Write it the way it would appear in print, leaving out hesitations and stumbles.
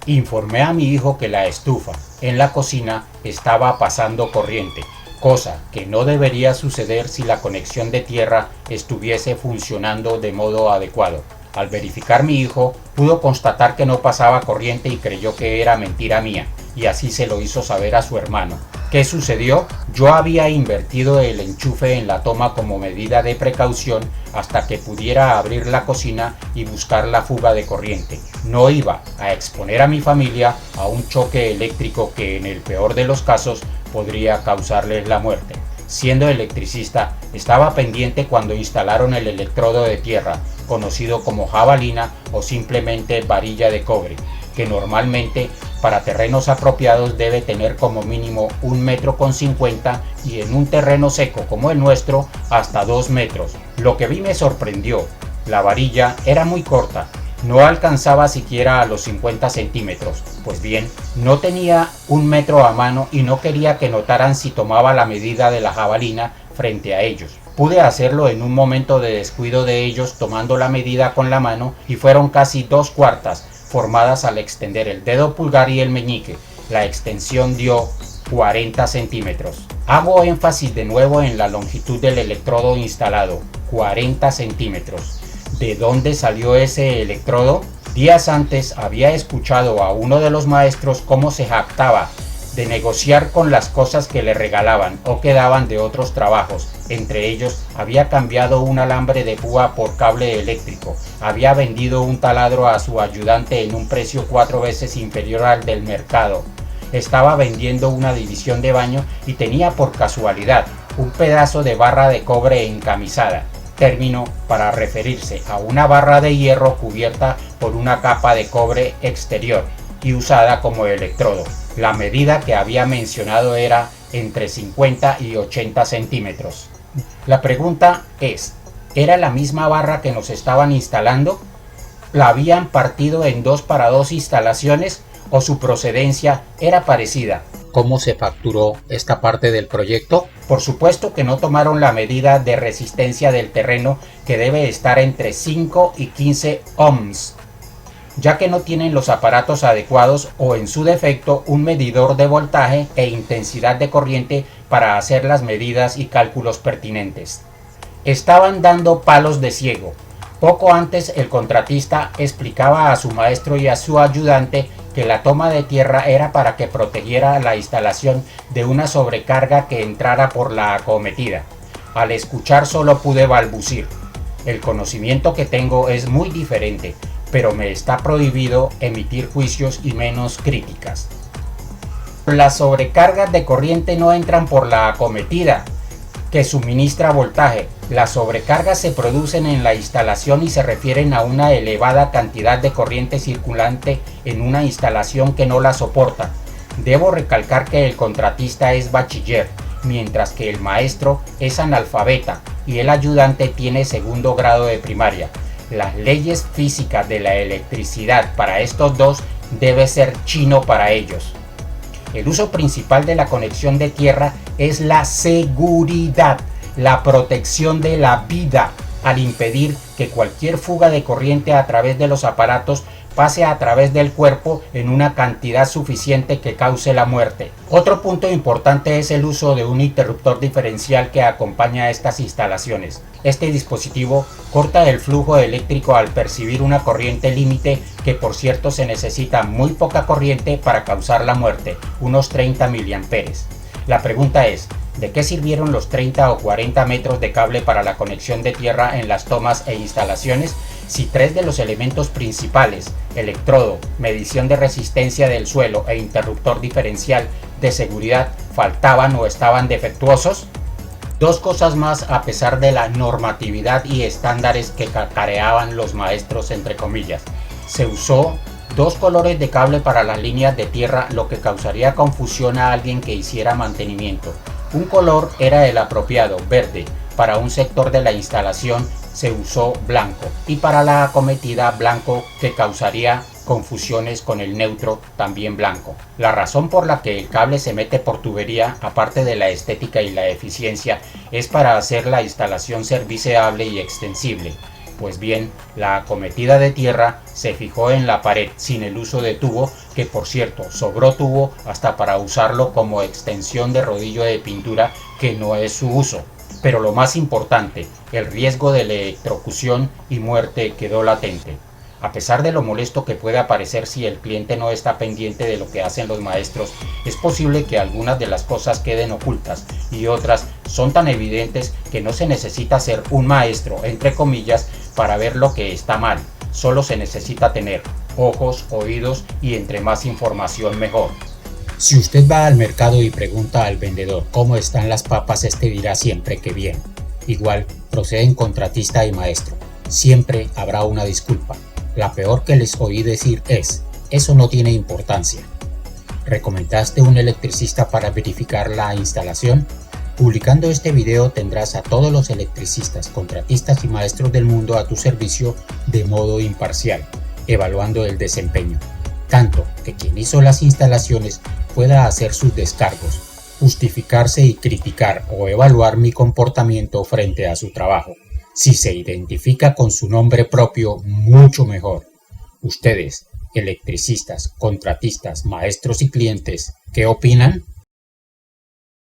Informé a mi hijo que la estufa en la cocina estaba pasando corriente, cosa que no debería suceder si la conexión de tierra estuviese funcionando de modo adecuado. Al verificar, mi hijo pudo constatar que no pasaba corriente y creyó que era mentira mía, y así se lo hizo saber a su hermano. ¿Qué sucedió? Yo había invertido el enchufe en la toma como medida de precaución hasta que pudiera abrir la cocina y buscar la fuga de corriente. No iba a exponer a mi familia a un choque eléctrico que en el peor de los casos podría causarles la muerte. Siendo electricista, estaba pendiente cuando instalaron el electrodo de tierra, conocido como jabalina o simplemente varilla de cobre, que normalmente para terrenos apropiados debe tener como mínimo 1,50 m y en un terreno seco como el nuestro hasta 2 metros. Lo que vi me sorprendió. La varilla era muy corta, no alcanzaba siquiera a los 50 centímetros. Pues bien, no tenía 1 metro a mano y no quería que notaran si tomaba la medida de la jabalina frente a ellos. Pude hacerlo en un momento de descuido de ellos tomando la medida con la mano y fueron casi 2/4 formadas al extender el dedo pulgar y el meñique. La extensión dio 40 centímetros. Hago énfasis de nuevo en la longitud del electrodo instalado, 40 centímetros. ¿De dónde salió ese electrodo? Días antes había escuchado a uno de los maestros cómo se jactaba de negociar con las cosas que le regalaban o quedaban de otros trabajos. Entre ellos, había cambiado un alambre de púa por cable eléctrico, había vendido un taladro a su ayudante en un precio 4 veces inferior al del mercado, estaba vendiendo una división de baño y tenía por casualidad un pedazo de barra de cobre encamisada, término para referirse a una barra de hierro cubierta por una capa de cobre exterior y usada como electrodo. La medida que había mencionado era entre 50 y 80 centímetros. La pregunta es, ¿era la misma barra que nos estaban instalando? ¿La habían partido en 2 para 2 instalaciones o su procedencia era parecida? ¿Cómo se facturó esta parte del proyecto? Por supuesto que no tomaron la medida de resistencia del terreno, que debe estar entre 5 y 15 ohms. Ya que no tienen los aparatos adecuados o en su defecto un medidor de voltaje e intensidad de corriente para hacer las medidas y cálculos pertinentes. Estaban dando palos de ciego. Poco antes el contratista explicaba a su maestro y a su ayudante que la toma de tierra era para que protegiera la instalación de una sobrecarga que entrara por la acometida. Al escuchar solo pude balbucir. El conocimiento que tengo es muy diferente, pero me está prohibido emitir juicios y menos críticas. Las sobrecargas de corriente no entran por la acometida que suministra voltaje. Las sobrecargas se producen en la instalación y se refieren a una elevada cantidad de corriente circulante en una instalación que no la soporta. Debo recalcar que el contratista es bachiller, mientras que el maestro es analfabeta y el ayudante tiene 2º grado de primaria. Las leyes físicas de la electricidad para estos dos debe ser chino para ellos. El uso principal de la conexión de tierra es la seguridad, la protección de la vida, al impedir que cualquier fuga de corriente a través de los aparatos pase a través del cuerpo en una cantidad suficiente que cause la muerte. Otro punto importante es el uso de un interruptor diferencial que acompaña a estas instalaciones. Este dispositivo corta el flujo eléctrico al percibir una corriente límite, que por cierto se necesita muy poca corriente para causar la muerte, unos 30 miliamperes. La pregunta es, ¿de qué sirvieron los 30 o 40 metros de cable para la conexión de tierra en las tomas e instalaciones si 3 de los elementos principales, electrodo, medición de resistencia del suelo e interruptor diferencial de seguridad, faltaban o estaban defectuosos? 2 cosas más a pesar de la normatividad y estándares que cacareaban los maestros entre comillas. Se usó 2 colores de cable para las líneas de tierra, lo que causaría confusión a alguien que hiciera mantenimiento. Un color era el apropiado, verde. Para un sector de la instalación se usó blanco y para la acometida blanco, que causaría confusiones con el neutro, también blanco. La razón por la que el cable se mete por tubería, aparte de la estética y la eficiencia, es para hacer la instalación serviceable y extensible. Pues bien, la acometida de tierra se fijó en la pared sin el uso de tubo que por cierto sobró tubo hasta para usarlo como extensión de rodillo de pintura, que no es su uso. Pero lo más importante, el riesgo de electrocución y muerte quedó latente. A pesar de lo molesto que puede parecer si el cliente no está pendiente de lo que hacen los maestros, es posible que algunas de las cosas queden ocultas y otras son tan evidentes que no se necesita ser un maestro, entre comillas, para ver lo que está mal. Solo se necesita tener ojos, oídos y entre más información mejor. Si usted va al mercado y pregunta al vendedor cómo están las papas, este dirá siempre que bien. Igual proceden contratista y maestro. Siempre habrá una disculpa. La peor que les oí decir es: eso no tiene importancia. ¿Recomendaste un electricista para verificar la instalación? Publicando este video tendrás a todos los electricistas, contratistas y maestros del mundo a tu servicio de modo imparcial, evaluando el desempeño, tanto que quien hizo las instalaciones pueda hacer sus descargos, justificarse y criticar o evaluar mi comportamiento frente a su trabajo. Si se identifica con su nombre propio, mucho mejor. Ustedes, electricistas, contratistas, maestros y clientes, ¿qué opinan?